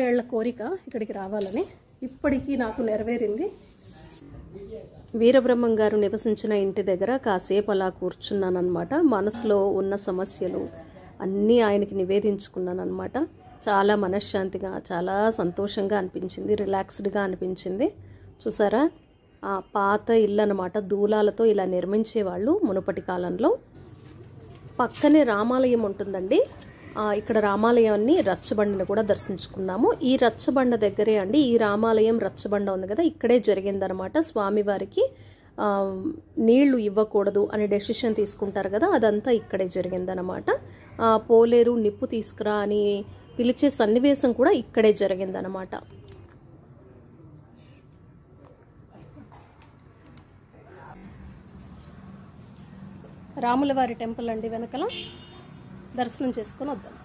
ఏళ్ల కోరిక ఇక్కడికి రావాలని ఇప్పటికీ నాకు నెరవేరింది. వీరబ్రహ్మం గారు నివసించిన ఇంటి దగ్గర కాసేపు అలా కూర్చున్నానమాట. మనసులో ఉన్న సమస్యలు అన్నీ ఆయనకి నివేదించుకున్నానమాట. చాలా మనశ్శాంతిగా, చాలా సంతోషంగా అనిపించింది, రిలాక్స్డ్గా అనిపించింది. చూసారా, ఆ పాత ఇల్లు అనమాట, దూలాలతో ఇలా నిర్మించేవాళ్ళు మునుపటి కాలంలో. పక్కనే రామాలయం ఉంటుందండి. ఇక్కడ రామాలయాన్ని రచ్చబండను కూడా దర్శించుకున్నాము. ఈ రచ్చబండ దగ్గరే అండి, ఈ రామాలయం రచ్చబండ ఉంది కదా, ఇక్కడే జరిగిందనమాట. స్వామివారికి నీళ్లు ఇవ్వకూడదు అనే డెసిషన్ తీసుకుంటారు కదా, అదంతా ఇక్కడే జరిగిందనమాట. పోలేరు నిప్పు తీసుకురా అని పిలిచే సన్నివేశం కూడా ఇక్కడే జరిగిందనమాట. రాములవారి టెంపుల్ అండి, వెనకల దర్శనం చేసుకొని వద్దాం.